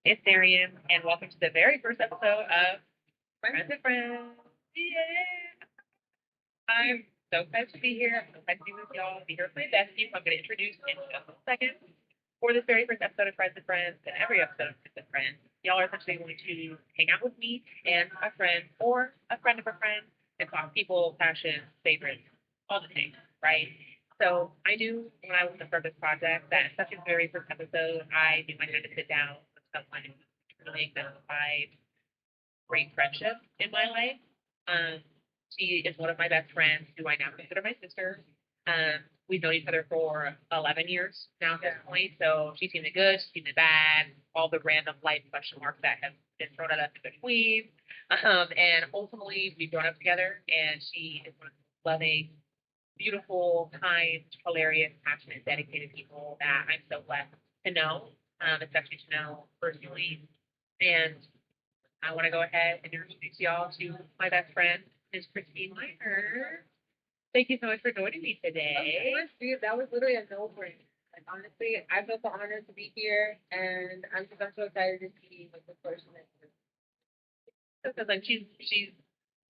It's Darian, and welcome to the very first episode of Friends and Friends. Yeah. I'm so excited to be here. I'm excited to be with y'all, be here with my bestie, who I'm going to introduce in just a second. For this very first episode of Friends and Friends, and every episode of Friends and Friends, y'all are essentially going to hang out with me and a friend or a friend of a friend and talk people, passions, favorites, all the things, right? So I knew when I was going to start this project that such a very first episode, I knew I had to sit down with someone who truly exemplified great friendship in my life. She is one of my best friends who I now consider my sister. We've known each other for 11 years now at this point. So she's seen the good, she's seen the bad, all the random life question marks that have been thrown at us in between. And ultimately, we've grown up together, and she is one of the loving, beautiful, kind, hilarious, passionate, dedicated people that I'm so blessed to know, especially to know personally. And I want to go ahead and introduce y'all to my best friend, Ms. Christine Miner. Thank you so much for joining me today. Of course, dude, that was literally a no-brainer. Like honestly, I felt so honored to be here, and I'm so excited to see like the person that Because like she's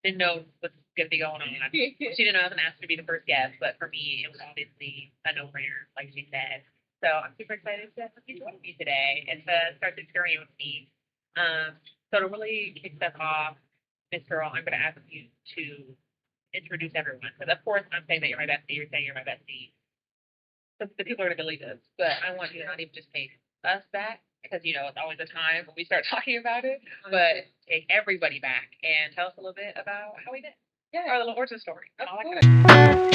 didn't know what's gonna be going on. She didn't know I was gonna ask her to be the first guest, but for me, it was obviously a no-brainer, like she said. So I'm super excited to have you join me today and to start this journey with me. So to really kick stuff off, Miss Girl, I'm gonna ask you to introduce everyone. Because of course I'm saying that you're my bestie, you're saying you're my bestie. So the people are gonna believe this, but I want you to not even just take us back because you know it's always a time when we start talking about it, but take everybody back and tell us a little bit about how we met. yeah, Our little origin story. of All that course. kind of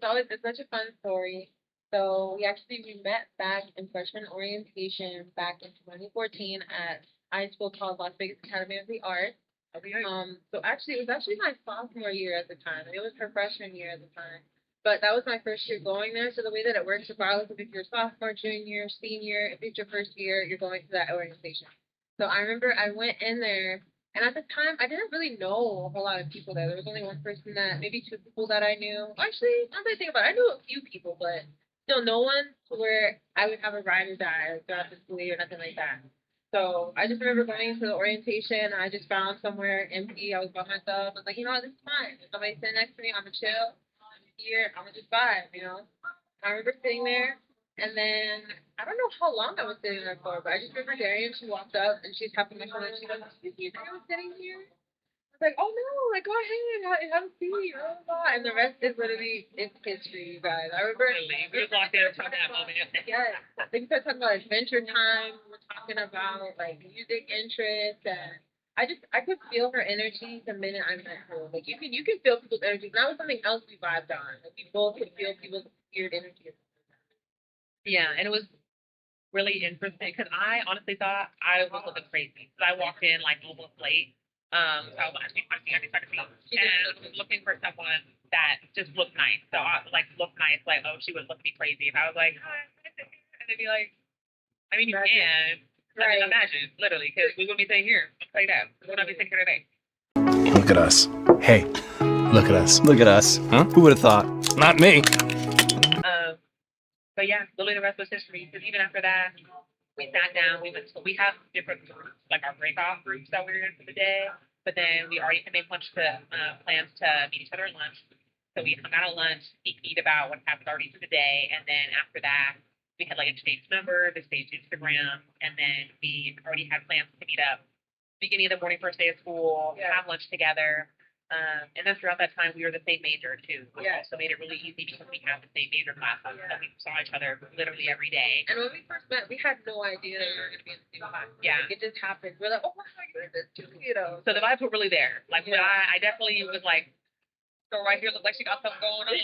stuff. It's such a fun story. So we met back in freshman orientation back in 2014 at high school called Las Vegas Academy of the Arts. Okay. So actually, it was actually my sophomore year at the time. It was her freshman year at the time. But that was my first year going there. So the way that it works, regardless of if you're sophomore, junior, senior, if it's your first year, you're going to that orientation. So I remember I went in there, and at the time, I didn't really know a whole lot of people there. There was only one person that, maybe two people that I knew. Actually, now that I think about it, I knew a few people, but still no one to where I would have a ride or die throughout the school year, or nothing like that. So I just remember going into the orientation. I just found somewhere empty. I was by myself. I was like, you know what, this is fine. If somebody's sitting next to me, I'm gonna chill. I'm here. I'm gonna just vibe, you know. I remember sitting there, and then I don't know how long I was sitting there for, but I just remember Darian. She walked up and she's tapping my shoulder. She goes, "Excuse me, I was sitting here." I was like, "Oh no, like go ahead, have a seat." Blah, blah, blah. And the rest is literally it's history, you guys. I remember. Literally, we just walked in from that moment. Yes. Then we started talking about adventure time. We were talking about like music interests, and I could feel her energy the minute I met her. Like you can feel people's energy. And that was something else we vibed on. Like we both could feel people's weird energy. Yeah, and it was really interesting because I honestly thought I was looking crazy. So I walked in like almost late. So I was actually started to and I was looking for someone that just looked nice. So I like looked nice, like oh she would look me crazy. If I was like hi, and they'd be like, I mean you can, I mean, Right. imagine literally because we wouldn't be sitting here. I'll tell you that we would not be sitting here today. Look at us. Hey, look at us. Look at us. Huh? Who would have thought? Not me. But yeah, literally the rest was history. Because even after that, we sat down. We have different groups, like our breakout groups that we were in for the day. But then we already had made plans to meet each other at lunch. So we hung out at lunch, eat about what happened already for the day, and then after that, we had like exchanged numbers, exchanged Instagram, and then we already had plans to meet up beginning of the morning, first day of school, have lunch together. And then throughout that time, we were the same major too, which also made it really easy because we had the same major classes. So we saw each other literally every day. And when we first met, we had no idea that we were going to be in the same class. Yeah. Like, it just happened. We're like, oh my God, you're in this too, you know. So the vibes were really there. Like I definitely was like, so right here looks like she got something going on.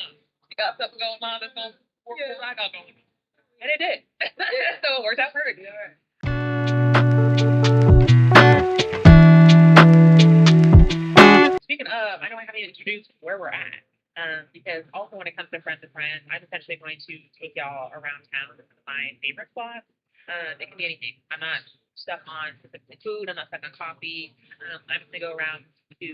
She got something going on that's going to work with what I got going on. And it did. So it worked out perfect. Speaking of, I know I haven't introduced where we're at. Because also when it comes to Friends and Friends, I'm essentially going to take y'all around town to some of my favorite spots. It can be anything. I'm not stuck on specific food. I'm not stuck on coffee. I'm just gonna go around to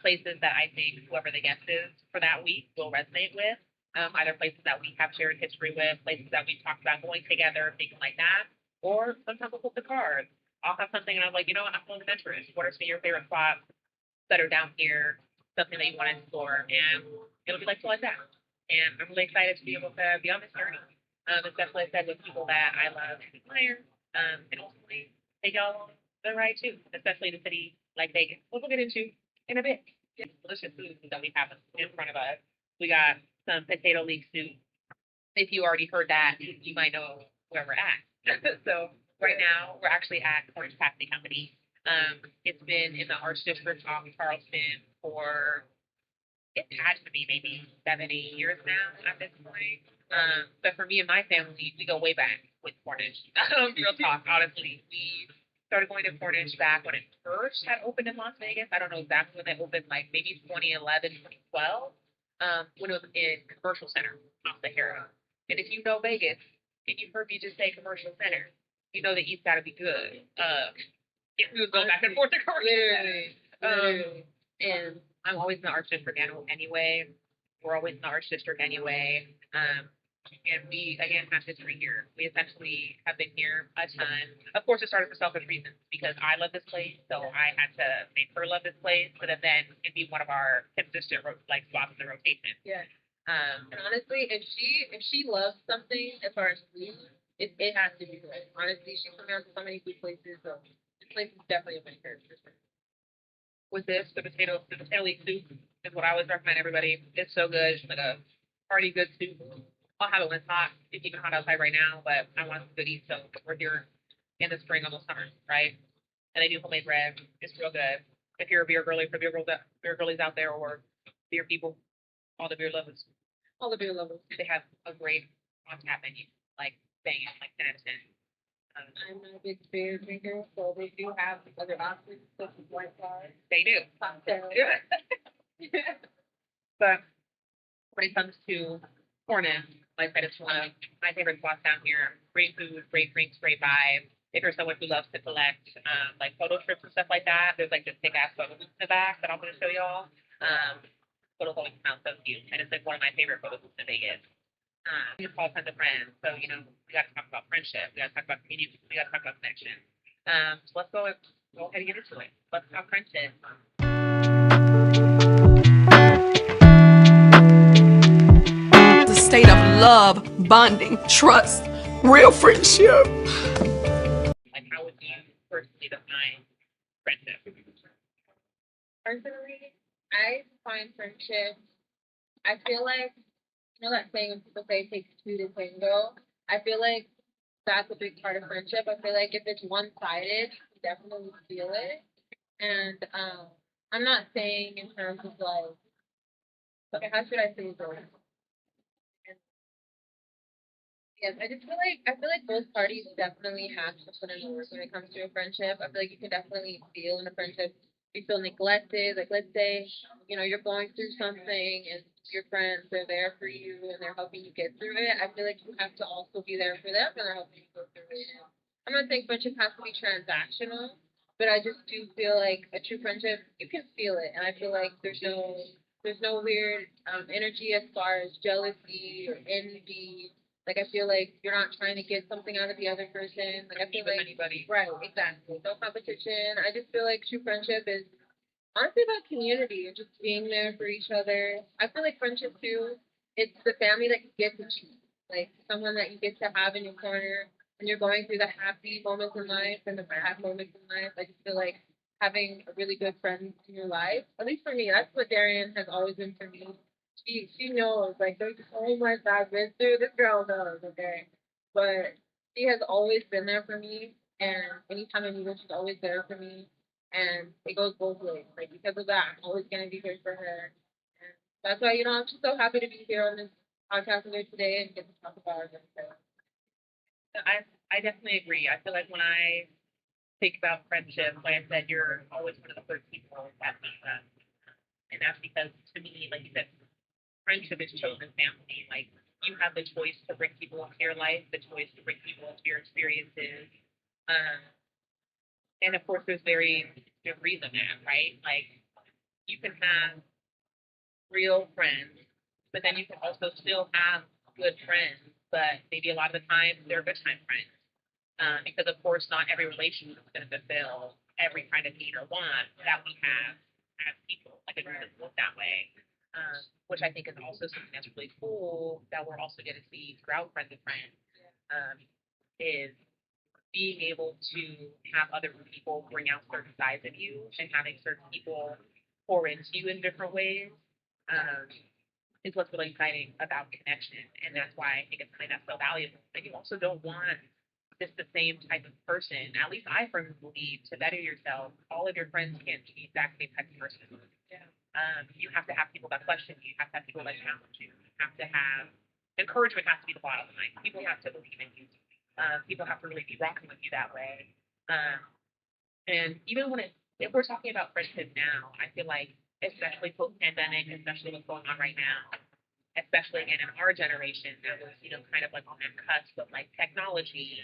places that I think whoever the guest is for that week will resonate with. Either places that we have shared history with, places that we've talked about going together, things like that. Or sometimes we'll flip the cards. I'll have something and I'm like, you know what, I'm feeling adventurous. What are some of your favorite spots that are down here? Something that you want to explore, and it'll be like that. And I'm really excited to be able to be on this journey. Especially like I said with people that I love and admire. And ultimately take y'all on the ride too, especially in a city like Vegas, which we'll get into in a bit. It's delicious food that we have in front of us. We got some potato leek soup. If you already heard that, you might know where we're at. So right now we're actually at Cornish Pasty Company. It's been in the Arts District off Charleston for it had to be maybe 7, 8 years now at this point. But for me and my family, we go way back with Cornish. Real talk, honestly. We started going to Cornish back when it first had opened in Las Vegas. I don't know exactly when it opened, like maybe 2011, 2012, when it was in Commercial Center off the Harrow. And if you know Vegas, and you've heard me just say Commercial Center, you know that you've got to be good. If we would go back and forth to Commercial Center. And I'm always in the Arts District anyway. We're always in the Arts District anyway. And we, again, have history here. We essentially have been here a ton. Of course, it started for selfish reasons because I love this place, so I had to make her love this place so that then it'd be one of our consistent spots in the rotation. Yeah. And honestly, if she loves something as far as food, it has to be good. Honestly, she comes out to so many food places, so this place is definitely a winner for sure. With this, the potato leek soup is what I always recommend everybody. It's so good. It's like a hearty good soup. I'll have it when it's hot. It's even hot outside right now, but I want some goodies, so we're here in the spring, almost summer, right? And they do homemade bread. It's real good. If you're a beer girly, for beer girlies out there, or beer people, all the beer lovers, All the beer lovers. they have a great on tap menu, like banging, like 10 out of 10. I'm not a big beer drinker, so they do have other options such as white claws, They do. cocktails. But when it comes to Cornish, like I said, it's one of my favorite spots down here. Great food, great drinks, great vibe. If you're someone who loves to collect like photo strips and stuff like that, there's like this big ass photo booth in the back that I'm going to show y'all. Photos always sound so cute, and it's like one of my favorite photo booths in Vegas. It's all kinds of friends, so you know we got to talk about friendship, we got to talk about community, we got to talk about connection. So let's go ahead and get into it. Let's talk friendship. The state of love, bonding, trust, real friendship. Like, how would you personally define friendship? Personally, I find friendship. I feel like you know that saying when people say it takes two to tango. I feel like that's a big part of friendship. I feel like if it's one sided, you definitely feel it. And I'm not saying in terms of like, okay, how should I say this? Yes, I feel like both parties definitely have to put in the work when it comes to a friendship. I feel like you can definitely feel in a friendship you feel neglected. Like let's say, you know, you're going through something and your friends are there for you and they're helping you get through it. I feel like you have to also be there for them when they're helping you go through it. I'm not saying friendship has to be transactional, but I just do feel like a true friendship, you can feel it. And I feel like there's no weird energy as far as jealousy or envy. Like I feel like you're not trying to get something out of the other person. Like I feel like anybody. right, exactly. No competition. I just feel like true friendship is honestly about community and just being there for each other. I feel like friendship too, it's the family that you get to choose. Like someone that you get to have in your corner when you're going through the happy moments in life and the bad moments in life. I just feel like having a really good friend in your life. At least for me, that's what Darian has always been for me. She knows, like there's so much I've been through. This girl knows, okay? But she has always been there for me, and anytime I need her, she's always there for me. And it goes both ways. Like because of that, I'm always gonna be here for her. And that's why, you know, I'm just so happy to be here on this podcast with her today and get to talk about her. I definitely agree. I feel like when I think about friendship, like I said, you're always one of the first people that meet us. And that's because to me, like you said, friendship is chosen family. Like you have the choice to bring people into your life, the choice to bring people into your experiences. And of course there's very degrees of that, right? Like you can have real friends, but then you can also still have good friends, but maybe a lot of the time they're good time friends. Because of course not every relationship is going to fulfill every kind of need or want that we have as people. Like it doesn't work that way. Which I think is also something that's really cool that we're also going to see throughout Friends of Friends. Is being able to have other people bring out certain sides of you and having certain people pour into you in different ways is what's really exciting about connection. And that's why I think it's something that's so valuable. But you also don't want just the same type of person. At least I firmly believe to better yourself, all of your friends can't be the exact same type of person. Yeah. You have to have people that question you. You have to have people that challenge you. You have to have encouragement has to be the bottom line. People have to believe in you. People have to really be rocking with you that way. And even if we're talking about friendship now, I feel like, especially post-pandemic, especially what's going on right now, especially again in our generation that was, kind of like on that cusp of like technology,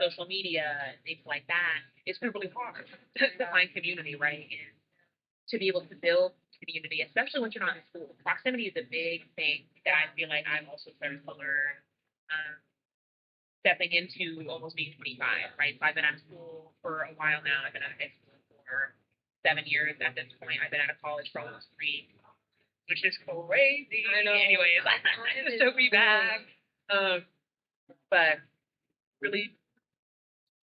social media, and things like that, it's been really hard to find community, right? And to be able to build community, especially when you're not in school. Proximity is a big thing that I feel like I've also started to learn. Stepping into almost being 25, right? So I've been out of school for a while now. I've been out of high school for 7 years at this point. I've been out of college for almost 3, which is crazy. I know. Anyways, it took me back. But really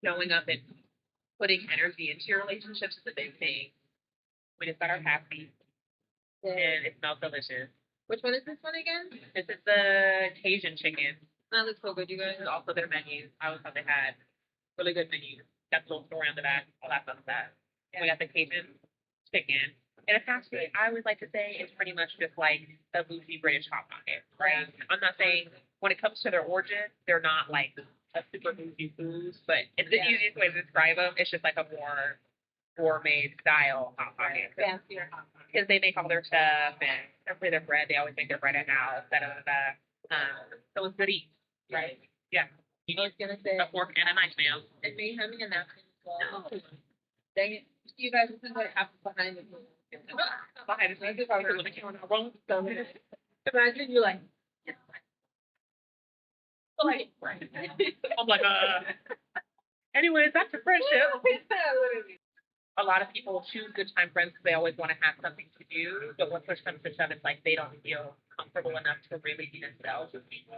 showing up and putting energy into your relationships is a big thing. We just got our happy, and it smells delicious. Which one is this one again? This is the Cajun chicken. That looks so good, you guys. This is also their menus. I always thought they had really good menus. Got the little story on the back, all that fun stuff. We got the Cajun chicken. And it's actually, I always like to say, it's pretty much just like a bougie British hot pocket, right? I'm not saying when it comes to their origin, they're not like a super bougie food, but it's the easiest way to describe them. It's just like a more gourmet style hot pocket. Because they make all their stuff and for their bread, they always make their bread at house. So it's good eat, right? Yeah. You I was need gonna say, a fork and a knife, ma'am. and me having a napkin as well. No. Dang it. You guys, this is what happens behind the scenes. Behind the scenes, if I was on the camera, wrong. Imagine you're like, I'm like, anyways, that's a friendship. A lot of people choose good time friends because they always want to have something to do, but when push comes to shove, it's like they don't feel comfortable enough to really be themselves with people.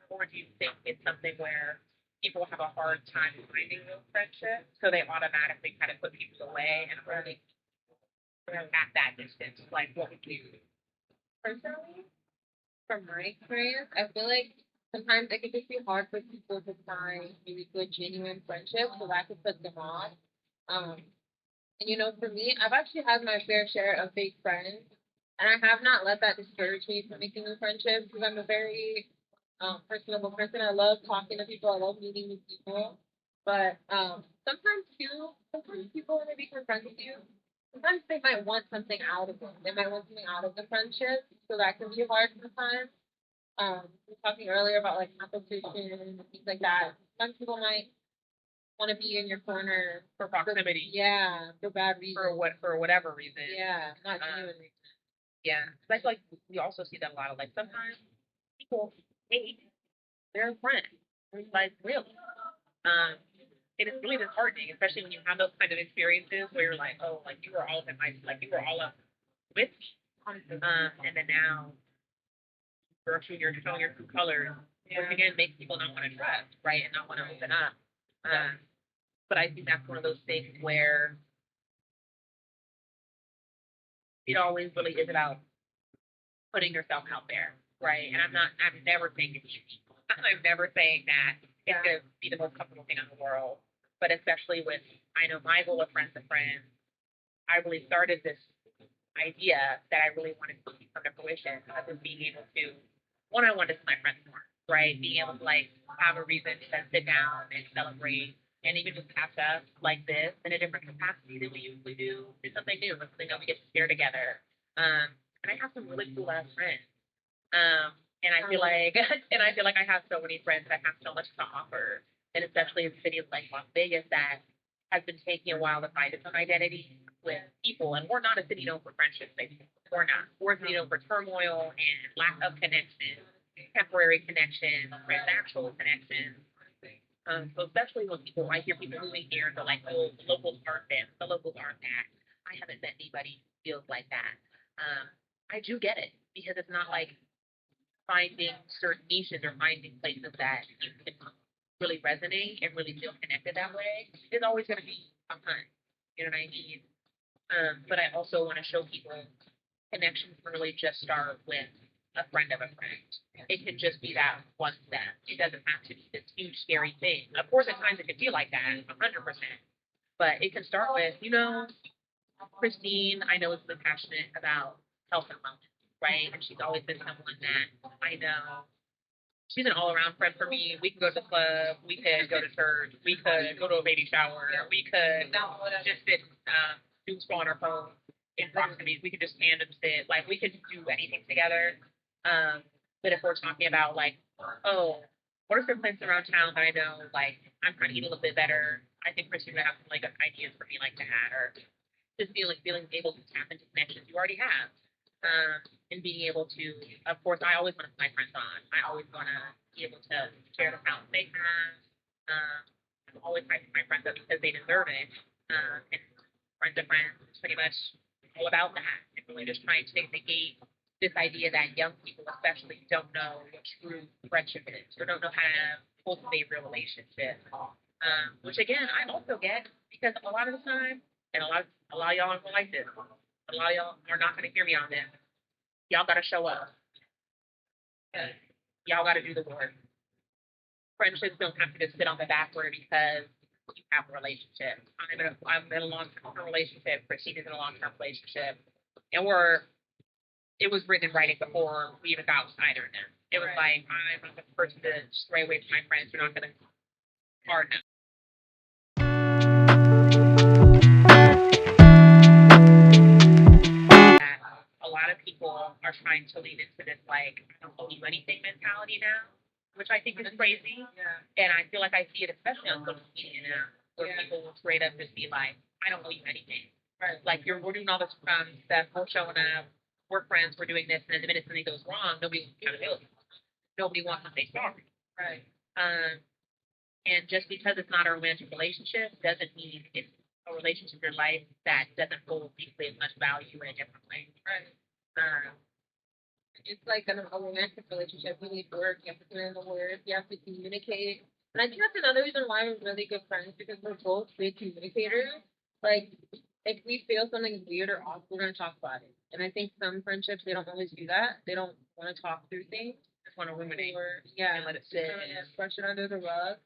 Or do you think it's something where people have a hard time finding those friendships, so they automatically kind of put people away and really at that distance? Like, what would you? personally, from my experience, I feel like sometimes it can just be hard for people to find really good, genuine friendships, so that could put them off. And for me, I've actually had my fair share of fake friends, and I have not let that discourage me from making new friendships because I'm a very personable person. I love talking to people. I love meeting new people. But sometimes people want to become friends with you. Sometimes they might want something out of it. They might want something out of the friendship, so that can be hard sometimes. We were talking earlier about like competition and things like that. Some people might want to be in your corner For proximity. for bad reasons. For whatever reason. Yeah, not genuine reasons. Yeah. That's like we also see that a lot of like sometimes people hate their friend. Like really. It is really disheartening, especially when you have those kind of experiences where you're like, oh, like you were all in my like you were all up with me. And then now you're showing your true colors, which again makes people not want to trust, right? And not want to open up. But I think that's one of those things where it always really is about putting yourself out there, right? And I'm never saying it's easy. I'm never saying that it's going to be the most comfortable thing in the world. But especially with, I know my goal of Friends of Friends, I really started this idea that I really wanted to come to fruition of being able to, one, I wanted to see my friends more, right? Being able to like have a reason to sit down and celebrate and even just catch up like this in a different capacity than we usually do. Do something new, something that we get to share together. And I have some really cool ass friends. And I feel like I have so many friends that have so much to offer. And especially in cities like Las Vegas that has been taking a while to find its own identity with people. And we're not a city known for friendships, we're not. We're a city known for turmoil and lack of connection, temporary connection, transactional connection. So especially when I hear people moving here and they're like, oh, the locals aren't this, the locals aren't that. I haven't met anybody who feels like that. I do get it because it's not like finding certain niches or finding places that you can really resonate and really feel connected that way is always going to be a hunt. You know what I mean? But I also want to show people connections can really just start with a friend of a friend. It can just be that one step. It doesn't have to be this huge, scary thing. Of course, at times it can feel like that, 100%. But it can start with, Christine, I know is really passionate about health and wellness, right? And she's always been someone that I know she's an all around friend for me. We could go to the club, we could go to church, we could go to a baby shower, we could just sit, do scroll on our phone in proximity. We could just tandem sit, like we could do anything together. But if we're talking about like, oh, what are some places around town that I know like I'm trying to eat a little bit better? I think Christine would have some like ideas for me like to add or just feeling able to tap into connections you already have. And being able to, of course, I always want to put my friends on. I always want to be able to share the talent they have. I'm always trying to put my friends up because they deserve it. And friends of friends is pretty much all about that. And really just trying to negate this idea that young people especially don't know what true friendship is or don't know how to cultivate real relationships. Which again, I also get because a lot of the time, and a lot of y'all aren't gonna like this. A lot of y'all are not gonna hear me on this. Y'all gotta show up. Y'all gotta do the work. Friendships don't have to just sit on the back burner because you have a relationship. I'm in a long-term relationship. Christine is in a long-term relationship, and it was written in writing before we even got either of them. It was like I'm not the person to stray away from my friends. We're not gonna harden up. A lot of people are trying to lean into this like I don't owe you anything mentality now, which I think is crazy. And I feel like I see it especially on social media now, where people will straight up just be like, I don't owe you anything. Right. Like we're doing all this stuff, we're showing up, we're friends, we're doing this, and then the minute something goes wrong, nobody wants accountability. Nobody wants to say sorry. Right. And just because it's not a romantic relationship doesn't mean it's a relationship in your life that doesn't hold equally as much value in a different way. Right. It's like a romantic relationship. You need work. You have to put in the work. You have to communicate. And I think that's another reason why we're really good friends because we're both big communicators. Like, if we feel something weird or off, we're gonna talk about it. And I think some friendships they don't always do that. They don't want to talk through things. Just want to ruminate and let it sit. Brush it under the rug.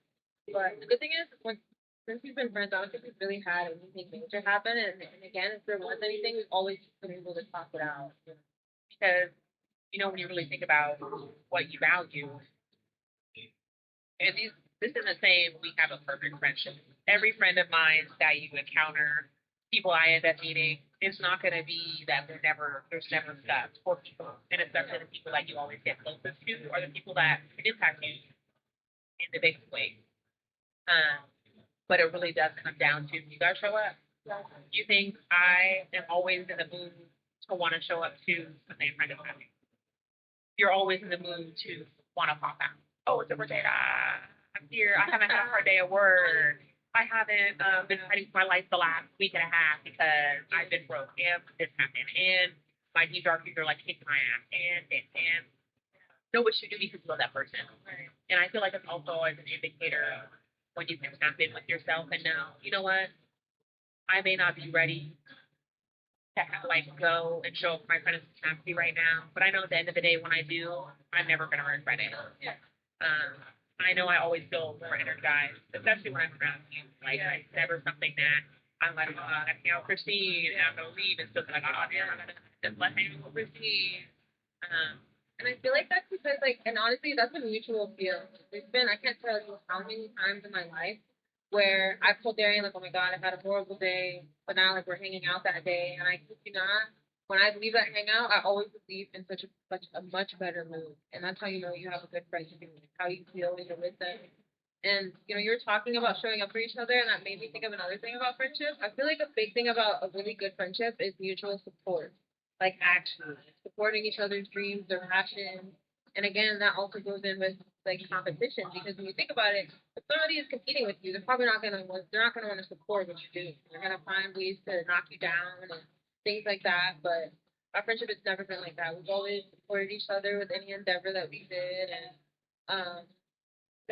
But the good thing is, since we've been friends, I don't think we've really had anything major happen. And again, if there was anything, we've always been able to talk it out. Because, when you really think about what you value, and this isn't saying we have a perfect friendship. Every friend of mine that you encounter, people I end up meeting, it's not going to be that there's never stuff for people. And especially the people that you always get closest to are the people that impact you in the biggest way. But it really does come down to you guys show up. You think I am always in the mood to want to show up to the same friend of mine? You're always in the mood to want to pop out. Oh, it's a birthday. I'm here. I haven't had a hard day at work. I haven't been fighting for my life the last week and a half because I've been broke and this happened. And my New Yorkies are like kicking my ass. And know what you do because you love that person. And I feel like it's also always an indicator when you can tap in with yourself and know, you know what? I may not be ready to go and show up for my friend's capacity right now, but I know at the end of the day when I do, I'm never gonna regret it. I know I always feel more energized, especially when I'm around you. Like it's never something that I'm like, I hang out with Christine and I'm gonna leave and still be like, oh damn, I'm gonna just let hang out with Christine. And I feel like that's because, and honestly, that's a mutual feel. There's been, I can't tell you how many times in my life where I've told Darian, like, oh my God, I've had a horrible day, but now, we're hanging out that day, and I kid you not, when I leave that hangout, I always leave in such a much better mood. And that's how you know you have a good friendship, how you feel when you're with them. And, you were talking about showing up for each other, and that made me think of another thing about friendship. I feel like a big thing about a really good friendship is mutual support. Like actually supporting each other's dreams, their passions. And again, that also goes in with like competition, because when you think about it, if somebody is competing with you, they're not gonna want to support what you do. They're gonna find ways to knock you down and things like that. But our friendship has never been like that. We've always supported each other with any endeavor that we did, and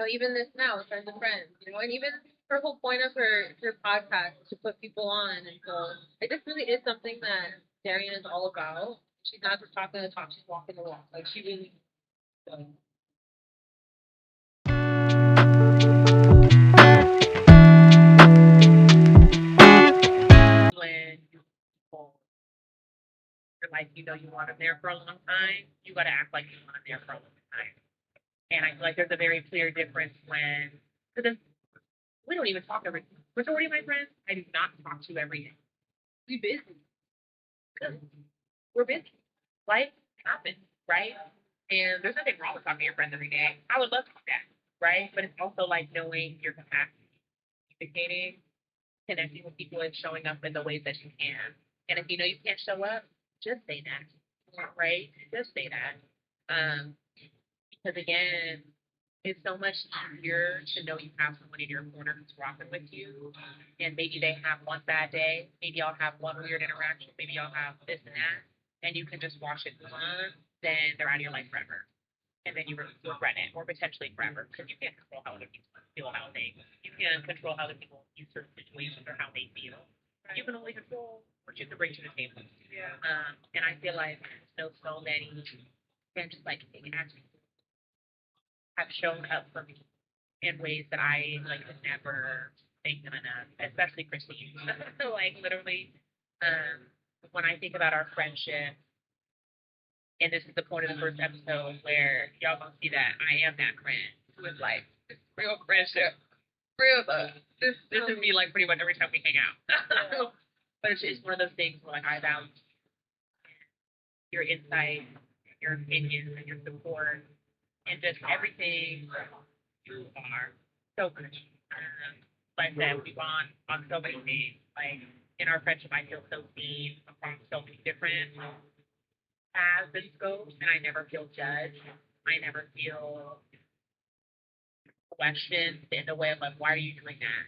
even this now with friends of friends, and even her whole point of her podcast is to put people on, and so it just really is something that Darian is all about. She's not just talking the talk; she's walking the walk. Like she really. So. When people you're like, you want them there for a long time, you got to act like you want them there for a long time. And I feel like there's a very clear difference when, because we don't even talk every, majority of my friends, I do not talk to every day. We busy. Because we're busy. Life happens, right? And there's nothing wrong with talking to your friends every day. I would love to do that, right? But it's also like knowing your capacity, communicating, connecting with people, and showing up in the ways that you can. And if you know you can't show up, just say that, right? Just say that. Because again, it's so much easier to know you have someone in your corner who's rocking with you, and maybe they have one bad day, maybe y'all have one weird interaction, maybe y'all have this and that, and you can just wash it on, then they're out of your life forever. And then you regret it, or potentially forever, because you can't control how other people feel about things. You can't control how other people view certain situations or how they feel. You can only control what you can bring to the table. Yeah. And I feel like so many, and just like actually have shown up for me in ways that I like could never thank them enough, especially Christine. Like literally, when I think about our friendship, and this is the point of the first episode where y'all gonna see that I am that friend who is like real friendship, real love. This is me like pretty much every time we hang out. But it's one of those things where like I value your insight, your opinions, and your support, and just everything you are so good. Like I said, we bond on so many things. Like in our friendship, I feel so seen across so many different paths and scopes, and I never feel judged. I never feel questioned in the way of like, why are you doing that?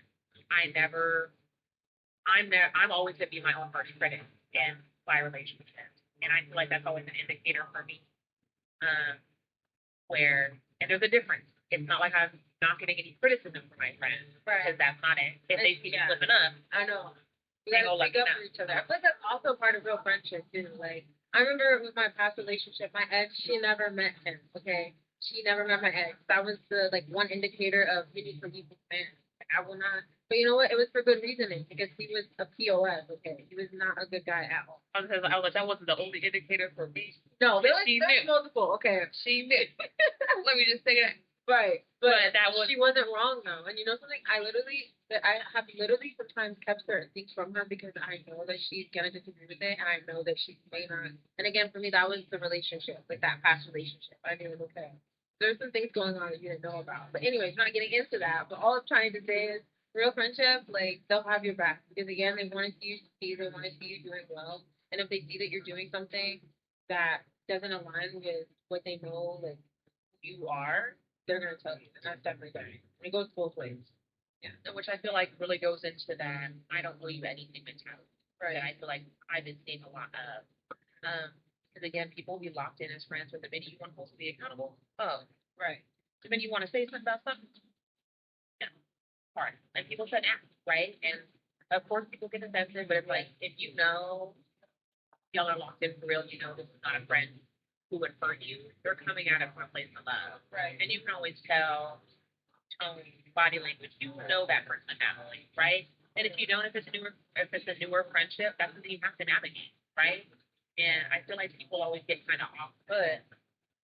I'm always gonna be my own harsh critic in my relationships, and I feel like that's always an indicator for me. And there's a difference. It's not like I'm not getting any criticism from my friends, because that's not it. If they see me slipping up, I know. We they gotta go speak up for each other. I feel like that's also part of real friendship too. Like I remember with my past relationship, my ex, she never met him. Okay, she never met my ex. That was the like one indicator of you need to leave this man. Like, I will not. But you know what? It was for good reasoning, because he was a POS. Okay, he was not a good guy at all. Because I was like, that wasn't the only indicator for me. No, there was She knew. multiple. Okay, She knew. Let me just say that. right. But that was She wasn't wrong though. And you know something? I have literally sometimes kept certain things from her because I know that she's gonna disagree with it, and I know that she may not. And again, for me, that was the relationship, like that past relationship. I knew, okay, there's some things going on that you didn't know about. But anyways, not getting into that. But all I'm trying to say is, real friendship, like they'll have your back, because again, they want to see you succeed. They want to see you doing well. And if they see that you're doing something that doesn't align with what they know, like you are, they're gonna tell you, and that's definitely good. It goes both ways. Yeah, which I feel like really goes into that I don't believe anything mentality. Right. That I feel like I've been seeing a lot of. Because again, people be locked in as friends with the minute you want to hold to be accountable. Oh, right. The minute you want to say something about something, yeah, hard. And people shut down, right? And of course, people get defensive, but it's like if you know y'all are locked in for real, you know this is not a friend who would hurt you. They're coming at it from a place of love, right? And you can always tell tone, body language. You know that personality, right? And if you don't, if it's a newer friendship, that's something you have to navigate, right? And I feel like people always get kind of off put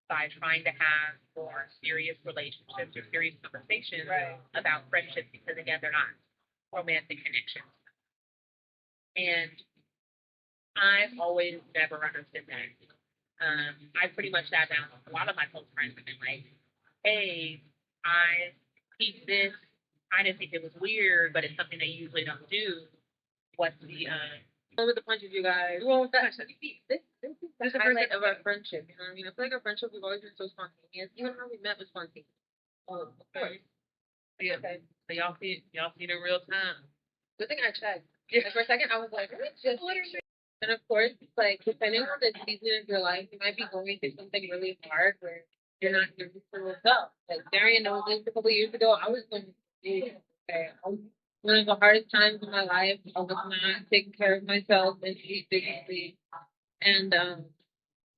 by trying to have more serious relationships or serious conversations about friendships, because again, they're not romantic connections. And I've always never understood that. I pretty much sat down with a lot of my close friends and been like, hey, I keep this. I didn't think it was weird, but it's something they usually don't do. What's the With the punches, you guys. Well, this is the highlight of our friendship. You know what I mean? I feel like our friendship, we've always been so spontaneous. Even how we met was spontaneous. Oh, of course. Yeah. Okay. So y'all see it in real time. Good thing I checked. And for a second, I was like, let me just make sure. And of course, like, depending on the season of your life, you might be going through something really hard where you're not your usual self. Like, Darian knows this a couple of years ago. I was going through one of the hardest times in my life. I was not taking care of myself and physically. And,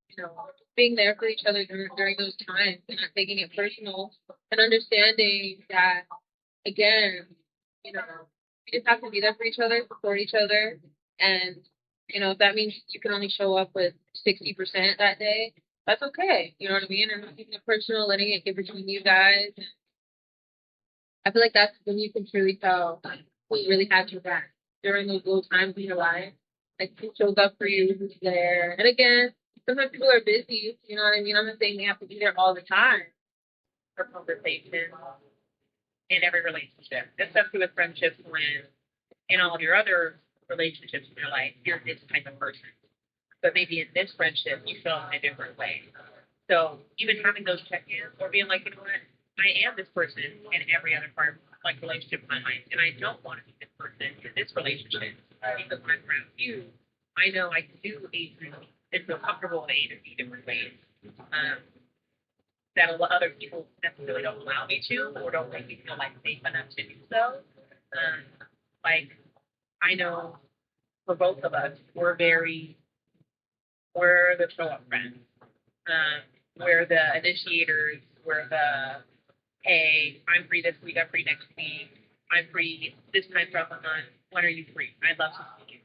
you know, being there for each other during those times and not taking it personal and understanding that, again, you know, you just have to be there for each other, support each other. And, you know, if that means you can only show up with 60% that day, that's okay. You know what I mean? And not taking it personal, letting it get between you guys. I feel like that's when you can truly tell who really has your back during those low times in your life. Like who shows up for you, who's there. And again, sometimes people are busy, you know what I mean? I'm not saying they have to be there all the time. For conversation in every relationship, especially with friendships when in all of your other relationships in your life, you're this type of person. But maybe in this friendship, you feel in a different way. So even having those check-ins or being like, you know what, I am this person in every other part of like relationship in my life, and I don't want to be this person in this relationship because when I'm around you, I know I can do A through B and feel comfortable in A to B different ways. That a lot other people necessarily don't allow me to or don't make me feel like safe enough to do so. Like I know for both of us, we're the show up friends. We're the initiators. We're the hey, I'm free this week. I'm free next week. I'm free this time throughout the month. When are you free? I'd love to see you.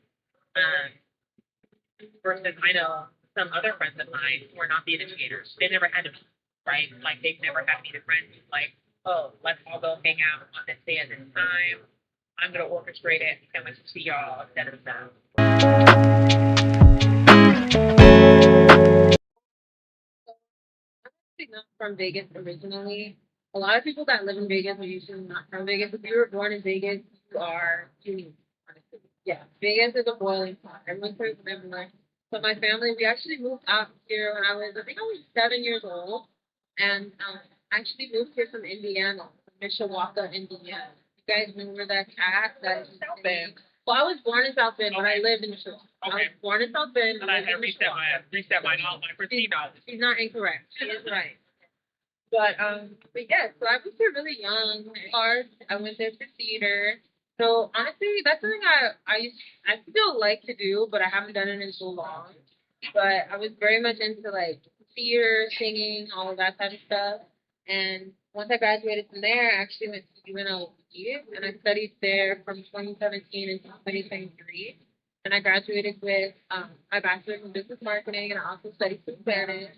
Versus I know some other friends of mine who are not the initiators. They never had to be, right? Like they've never had to be the friend who's like, oh, let's all go hang out on this day at this time. I'm gonna orchestrate it. Can't wait to see y'all. Instead of that. Actually not from Vegas originally. A lot of people that live in Vegas are usually not from Vegas. If you were born in Vegas, you are unique, honestly. Yeah, Vegas is a boiling pot. Everyone's from everywhere. So my family, we actually moved out here when I think I was 7 years old, and actually moved here from Indiana, from Mishawaka, Indiana. You guys remember that cat? South Bend. Well, I was born in South Bend, but I lived in Mishawaka. I was born in South Bend. And I had to reset my knowledge for $3. She's not incorrect. She is right. But yeah, so I was here really young. Art. I went there for theater. So honestly, that's something I still like to do, but I haven't done it in so long. But I was very much into like theater, singing, all of that type of stuff. And once I graduated from there, I actually went to UNLV and I studied there from 2017 until 2023. And I graduated with my bachelor's in business marketing, and I also studied some Spanish.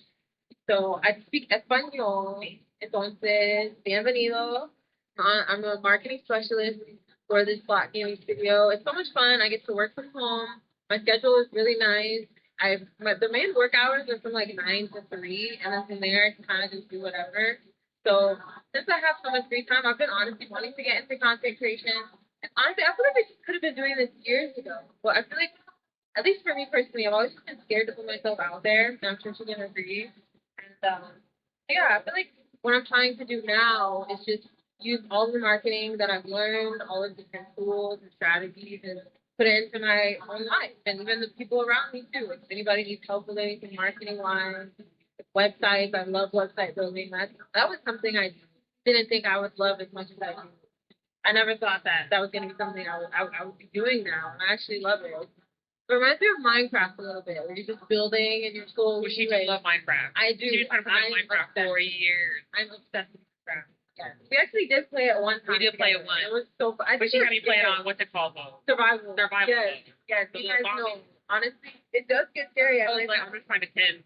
So I speak español. Entonces, bienvenido. I'm a marketing specialist for this Black gaming studio. It's so much fun. I get to work from home. My schedule is really nice. The main work hours are from like 9 to 3, and then from there I can kind of just do whatever. So since I have so much free time, I've been honestly wanting to get into content creation. And honestly, I feel like I could have been doing this years ago. But I feel like, at least for me personally, I've always been scared to put myself out there. And I'm sure she's gonna agree. And yeah, I feel like what I'm trying to do now is just use all the marketing that I've learned, all of the different tools and strategies, and put it into my own life and even the people around me too. If anybody needs help with anything marketing wise, websites, I love website building. That was something I didn't think I would love as much as I do. I never thought that was going to be something I would be doing now, and I actually love it. It reminds me of Minecraft a little bit, where you're just building and you're slowly. Well, she do love Minecraft. I do. She's been playing Minecraft for years. I'm obsessed with Minecraft. Yeah. We actually did play it one time. We did play it once. It was so fun. But she had me play it on what's it called though? Survival. Survival. Yes. Yes. You guys know. Honestly, it does get scary. I was like, I'm just trying to tend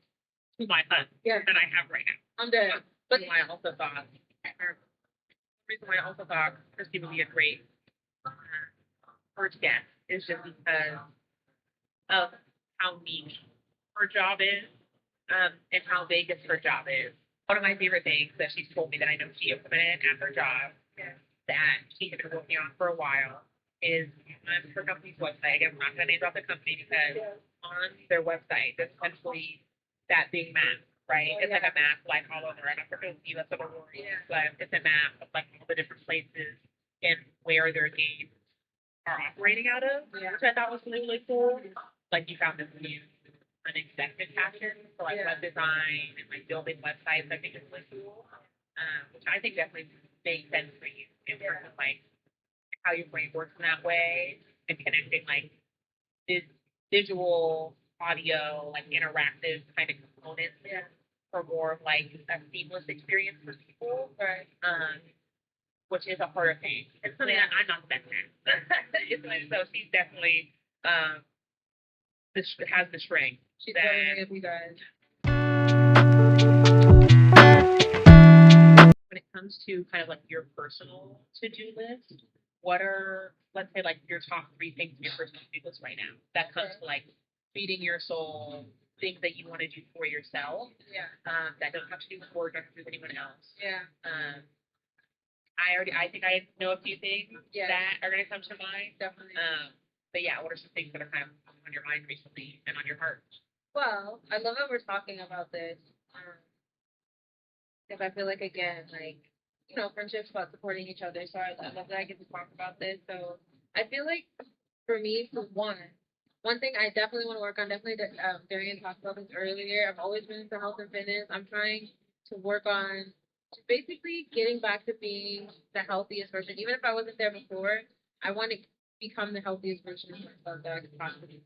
to my hunt that I have right now. I'm dead. But I also thought, the reason why I also thought Christine would be a great first guest is just because of how niche her job is, and how Vegas her job is. One of my favorite things that she's told me that I know she implemented at her job that she had been working on for a while is on her company's website. Again, we're not going to name drop the company because on their website, there's essentially that big map right? Oh, It's like yeah. a map, like all over. I'm not sure if you of Aurora, but it's a map of like all the different places and where their games are operating out of, Yeah. which I thought was really, really cool. Like you found this new unexpected passion for like web design and like building websites. I think it's really cool, which I think definitely makes sense for you in terms of like how your brain works in that way and connecting like visual, audio, like interactive kind of components for more of like a seamless experience for people. Right. Which is a harder thing. It's something that I'm not the best at. It's like, so she's definitely has the strength. She's building it up, you guys. When it comes to kind of like your personal to-do list, what are, let's say, like your top 3 things in your personal to-do list right now that comes to like feeding your soul, things that you want to do for yourself, that don't have to do with work or with anyone else. I think I know a few things that are going to come to mind. Definitely. But yeah, what are some things that are kind of on your mind recently and on your heart? Well, I love that we're talking about this. Because I feel like, again, like, you know, friendship's about supporting each other. So I love that I get to talk about this. So I feel like for me, for one thing I definitely want to work on, definitely, Darian talked about this earlier. I've always been into health and fitness. I'm trying to work on just basically getting back to being the healthiest version. Even if I wasn't there before, I want to become the healthiest version of myself that I could possibly be.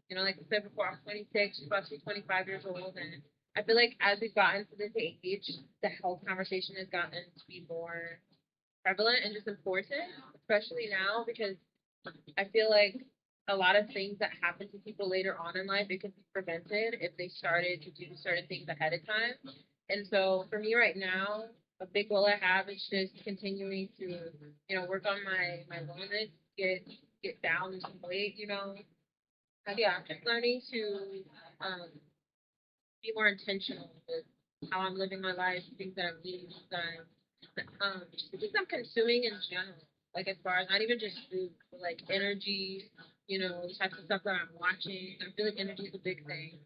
You know, like I said before, I'm 26, she's about to be 25 years old, and I feel like as we've gotten to this age, the health conversation has gotten to be more prevalent and just important, especially now because I feel like a lot of things that happen to people later on in life, it could be prevented if they started to do certain things ahead of time. And so for me right now, a big goal I have is just continuing to, you know, work on my wellness, get down some weight, you know. And yeah, I'm just learning to be more intentional with how I'm living my life, things that I'm eating, things that just the things I'm consuming in general. Like as far as not even just food, but like energy, you know, the types of stuff that I'm watching. I feel like energy is a big thing.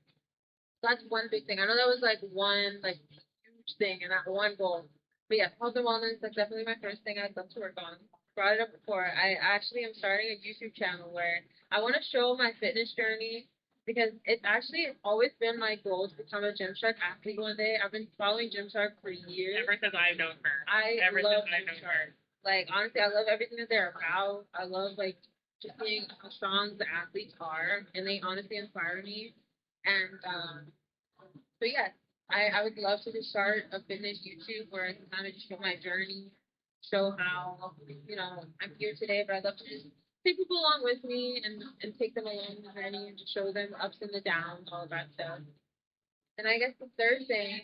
So that's one big thing. I know that was like one like huge thing and that one goal. But yeah, health and wellness, that's definitely my first thing I'd love to work on. Brought it up before. I actually am starting a YouTube channel where I want to show my fitness journey because it's actually always been my goal to become a Gymshark athlete one day. I've been following Gymshark for years. Ever since I've known her. I love Gymshark. Like honestly, I love everything that they're about. I love like just seeing how strong the athletes are, and they honestly inspire me. And so yes, I would love to just start a fitness YouTube where I can kind of just show my journey, show how, you know, I'm here today, but I'd love to just take people along with me and take them along the journey and just show them the ups and the downs, all of that stuff. And I guess the third thing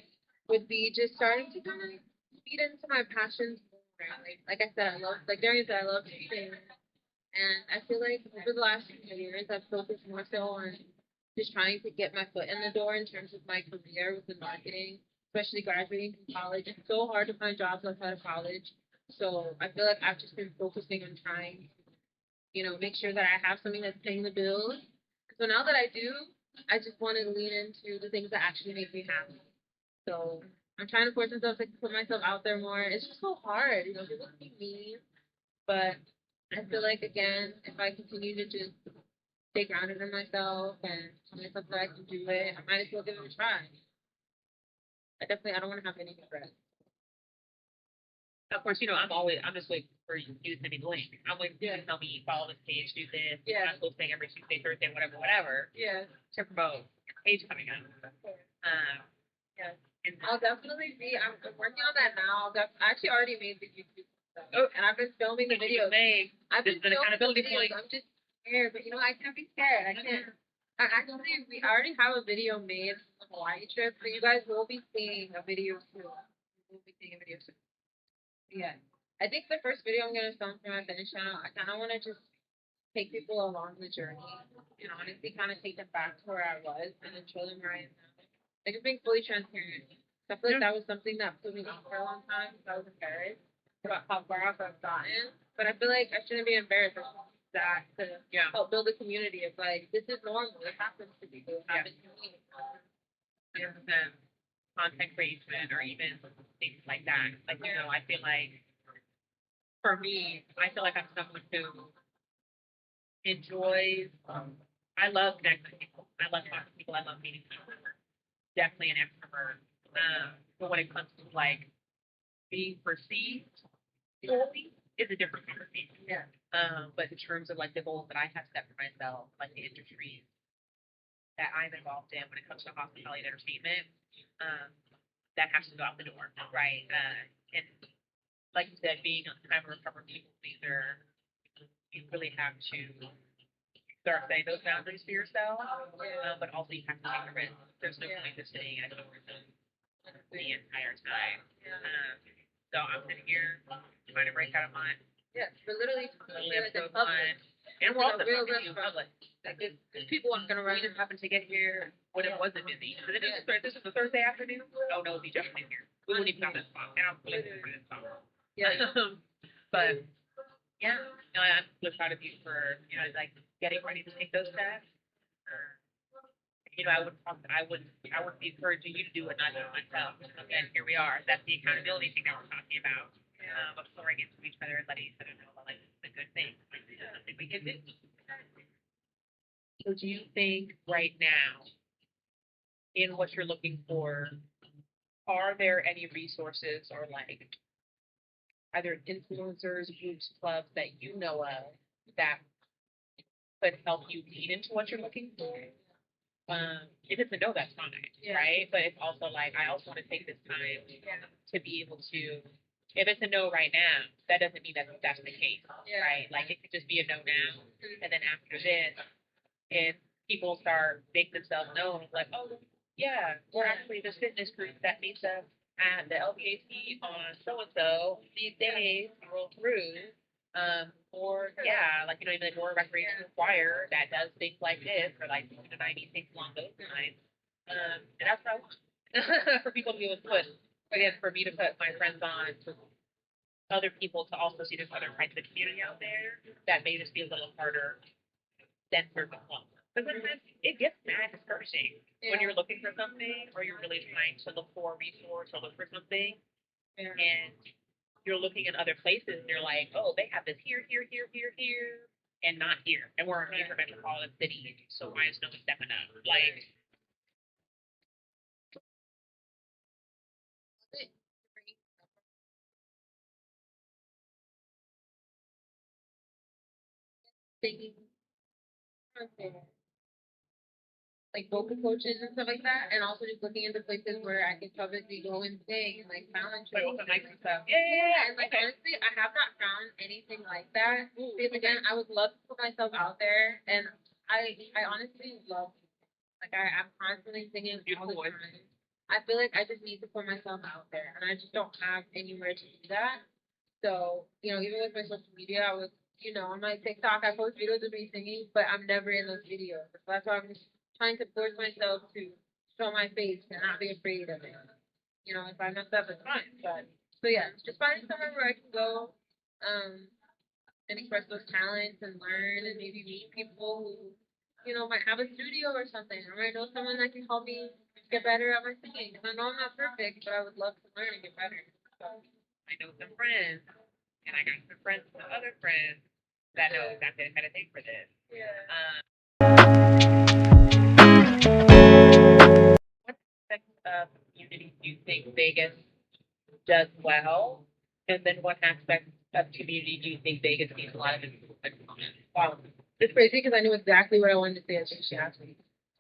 would be just starting to kind of feed into my passions more. Like I said, I love, like Darian said, I love teaching. And I feel like over the last few years, I've focused more so on just trying to get my foot in the door in terms of my career within marketing, especially graduating from college. It's so hard to find jobs outside of college. So I feel like I've just been focusing on trying, you know, make sure that I have something that's paying the bills. So now that I do, I just want to lean into the things that actually make me happy. So I'm trying to force myself to put myself out there more. It's just so hard, you know, people see me, but I feel like again, if I continue to just stay grounded in myself and tell myself that I can do it, I might as well give it a try. I don't want to have any regrets. Of course, you know, I'm just waiting for you to send me the link. I'm waiting for you to tell me, follow this page, do this. I'm posting every Tuesday, Thursday, whatever. Yeah. To promote your page coming up. Yeah. And I'll definitely be. I'm working on that now. I actually already made the YouTube stuff, and I've been filming the videos. I've been an filming accountability the videos. point. I'm just scared, but you know, I can't be scared. I can't. We already have a video made for the Hawaii trip, so you guys will be seeing a video soon. You will be seeing a video soon. Yeah. I think the first video I'm gonna film for my fitness channel, I kind of want to just take people along the journey and honestly kind of take them back to where I was and then show them where I am now. Like just being fully transparent. I feel like that was something that put me off for a long time because I was embarrassed about how far off I've gotten. But I feel like I shouldn't be embarrassed. I should use that to help build a community of like, this is normal. It happens to people. It happens to me. 100%. content creation or even things like that. Like, you know, I feel like for me, I feel like I'm someone who enjoys, I love connecting with people. I love talking to people. I love meeting people. Definitely an extrovert. But when it comes to like being perceived fully is a different conversation. Yeah. But in terms of like the goals that I have set for myself, like the industries that I'm involved in when it comes to hospitality and entertainment, um, that has to go out the door, right? And like you said, being kind of a recovered people pleaser, you really have to start setting those boundaries for yourself, but also you have to take a risk. There's no point to staying at home the entire time. So I'm sitting here trying to break out of mine. Yeah, we're literally Live so in public. fun. And we're also real talking to you in restaurant. public. Like, there's people walking We around. just happened to get here when it wasn't busy. So this is a Thursday afternoon. Oh no, we jumped in here. We wouldn't even have this spot. And I'm really for this spot. Yeah. But yeah, no, I'm really proud of you for, you know, like getting ready to take those steps. Or, you know, I would be encouraging you to do it, not do it myself. And here we are. That's the accountability thing that we're talking about. But pouring into each other and letting each other know about like the good things, like something we can do. So do you think right now, in what you're looking for, are there any resources or like either influencers, groups, clubs that you know of that could help you lead into what you're looking for? If it's a no, that's fine, right? But it's also like I also want to take this time to be able to. If it's a no right now, that doesn't mean that that's the case, right? Like it could just be a no now, and then after this, if people start making themselves known, like, oh yeah, we're actually this fitness group that meets up at the LBAC on so and so these days, roll through. Or yeah, like you know, even more recreational choir that does things like this, or like 90 things along those lines. And that's what I want for people to be able to put. Again, for me to put my friends on, for other people to also see there's other kinds of community out there that may just be a little harder than certain clubs. Because sometimes it gets mad discouraging when you're looking for something or you're really trying to look for a resource or look for something, and you're looking at other places and you're like, oh, they have this here, and not here. And we're a major metropolitan city, so why is no one stepping up? Like, Taking like vocal coaches and stuff like that, and also just looking into places where I can publicly go and sing and like challenge like people. open mics and stuff. And like Okay. honestly, I have not found anything like that. Because again, I would love to put myself out there, and I honestly love I'm constantly singing all the Beautiful voice. time. I feel like I just need to put myself out there, and I just don't have anywhere to do that. So you know, even with my social media, I was on my TikTok, I post videos of me singing, but I'm never in those videos. So that's why I'm just trying to force myself to show my face and not be afraid of it. You know, if I mess up, it's fine. But so yeah, just finding somewhere where I can go, and express those talents and learn and maybe meet people who, might have a studio or something. Or might know someone that can help me get better at my singing. Because I know I'm not perfect, but I would love to learn and get better. So I know some friends, and I got some friends with other friends that know exactly the kind of thing for this. What aspects of community do you think Vegas does well? And then what aspects of community do you think Vegas needs a lot of improvement on? wow. It's crazy because I knew exactly what I wanted to say as soon as she asked me.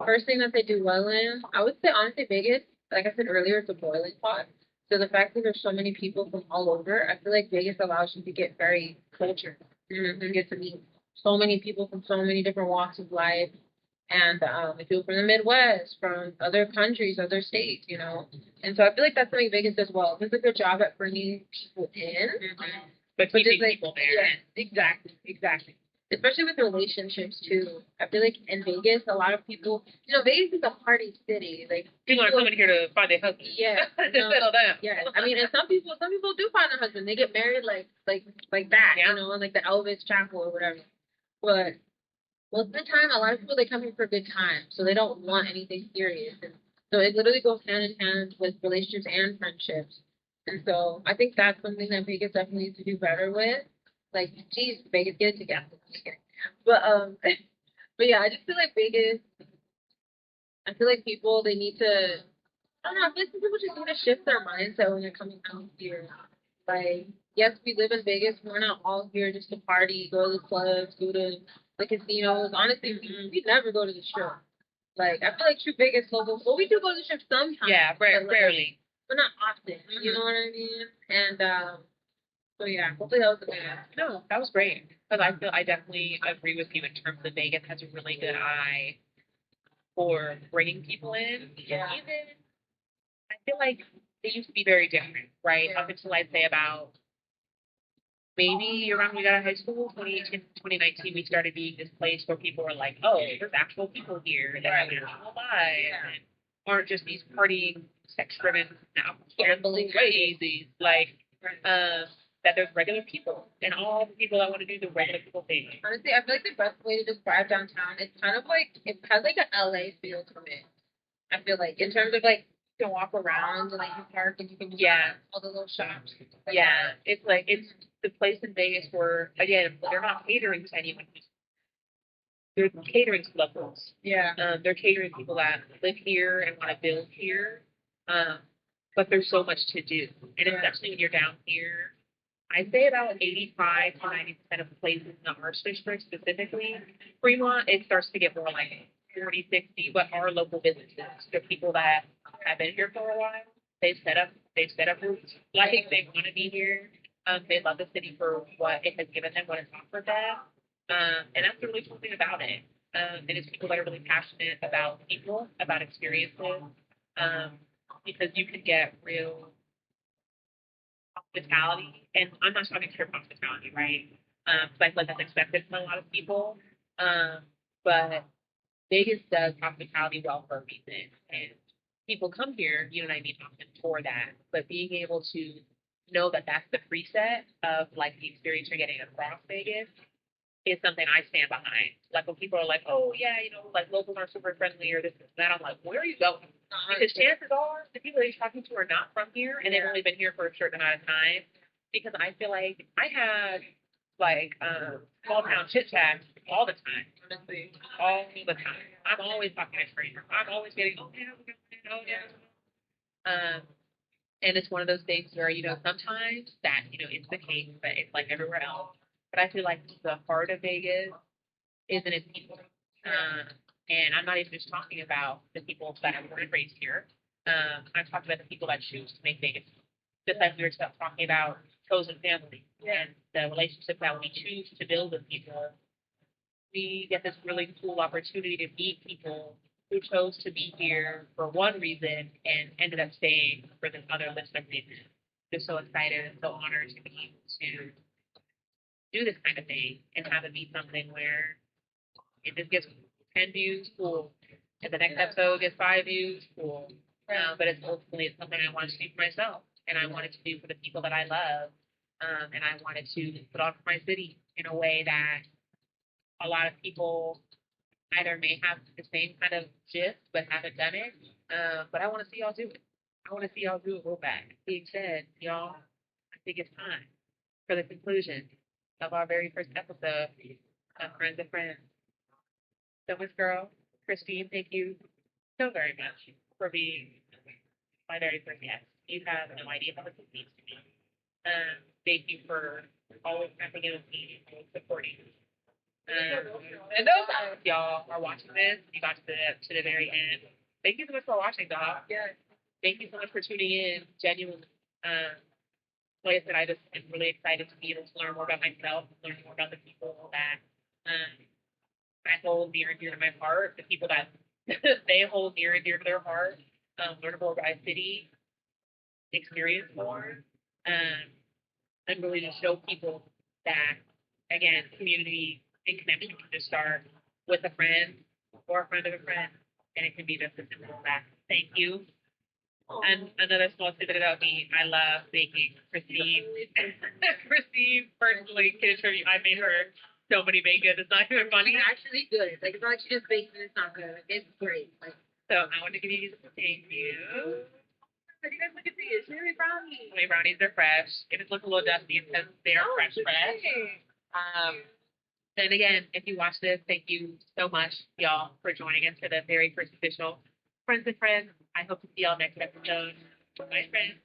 First thing that they do well in, I would say honestly Vegas, like I said earlier, it's a boiling pot. So the fact that there's so many people from all over, I feel like Vegas allows you to get very cultured and get to meet so many people from so many different walks of life. And people from the Midwest, from other countries, other states, And so I feel like that's something Vegas does well. It does a good job at bringing people in. But But keeping just like, people there. yes, exactly. Especially with relationships too. I feel like in Vegas, a lot of people, Vegas is a party city. Like People are coming here to find their husband. yeah, To settle down. yeah. I mean, and some people do find a husband. They get married like that, like the Elvis Chapel or whatever. But most of the time, a lot of people they come here for a good time, so they don't want anything serious. And So it literally goes hand in hand with relationships and friendships. And so I think that's something that Vegas definitely needs to do better with. Like, geez, Vegas, get it together. But but yeah, I just feel like Vegas. I feel like people they need to. I don't know. I feel like some people just need to shift their mindset when they're coming out here. Like, yes, we live in Vegas. We're not all here just to party, go to the clubs, go to the casinos. Honestly, we never go to the strip. Like, I feel like true Vegas locals. Well, we do go to the strip sometimes. Yeah, but, like, rarely. but not often. You know what I mean? And so yeah, hopefully that was a good answer. No, that was great. Because I definitely agree with you in terms of Vegas has a really good eye for bringing people in. Yeah. Even, I feel like it used to be very different, right? Yeah. Up until I'd say about maybe around when we got out of high school, 2018, 2019, we started being this place where people were like, oh, there's actual people here that have actual lives and aren't just these partying, sex-driven, crazy, like, that there's regular people and all the people that want to do the regular people thing. Honestly, I feel like the best way to describe downtown is kind of like it has like an LA feel to it. I feel like in terms of like you can walk around and like you park and you can all the little shops. Like It's like it's the place in Vegas where again they're not catering to anyone. They're catering to locals. Yeah. They're catering to people that live here and want to build here. But there's so much to do, and especially when you're down here. I'd say about 85 to 90% of the places in the Arts District, specifically Fremont, it starts to get more like 40, 60, but our local businesses, the people that have been here for a while, they've set up roots. Like they want to be here. They love the city for what it has given them, what it's offered them. And that's the really cool thing about it. And it's people that are really passionate about people, about experiences, because you can get real hospitality, and I'm not talking trip hospitality, right? So I feel like that's expected from a lot of people. But Vegas does hospitality well for a reason, and people come here, you know what I mean, often for that. But being able to know that that's the preset of like the experience you're getting across Vegas is something I stand behind. Like when people are like, oh yeah, you know, like locals are super friendly or this and that, I'm like, where are you going? Because chances are the people that you're talking to are not from here and they've only been here for a certain amount of time. Because I feel like I had like small town chit chat all the time. Honestly. All the time. I'm always talking to strangers. I'm always getting, oh yeah, oh yeah. And it's one of those things where, you know, sometimes that, you know, it's the case, but it's like everywhere else. But I feel like the heart of Vegas is in its people. And I'm not even just talking about the people that are born and raised here. I'm talking about the people that choose to make Vegas. Just like we were talking about chosen family and the relationships that we choose to build with people. We get this really cool opportunity to meet people who chose to be here for one reason and ended up staying for this other list of reasons. Just so excited and so honored to be able to do this kind of thing and have it be something where if this gets 10 views, cool. If the next episode gets 5 views, cool. But it's ultimately something I wanted to do for myself and I wanted to do for the people that I love. And I wanted to put on for my city in a way that a lot of people either may have the same kind of gist but haven't done it. But I want to see y'all do it. I want to see y'all do it real bad. Being said, y'all, I think it's time for the conclusion of our very first episode of Friends of Friends. So, Miss Girl, Christine, thank you so very much for being my very first guest. You have no idea how this means to me. Thank you for always jumping in with me and always supporting me. And those y'all are watching this, you got to the very end. Thank you so much for watching, dog. Yeah. Thank you so much for tuning in. Genuinely. Like I said, I just am really excited to be able to learn more about myself, learn more about the people that I hold near and dear to my heart, the people that they hold near and dear to their heart, learn more about my city, experience more, and really just show people that, again, community and connection can just start with a friend or a friend of a friend, and it can be just as simple as that. Thank you. And another small tidbit about me, I love baking. Christine personally can attribute, I made her so many bacon. It's not even funny. It's actually good. Like, it's not like she just bakes and it's not good. It's great. Like, So I want to give you these. Thank you. So you guys look at these. Cherry brownies. My brownies are fresh. It just look a little dusty because they are fresh. Then again, if you watch this, thank you so much, y'all, for joining us for the very first official Friends and Friends. I hope to see y'all next episode. Bye, friends.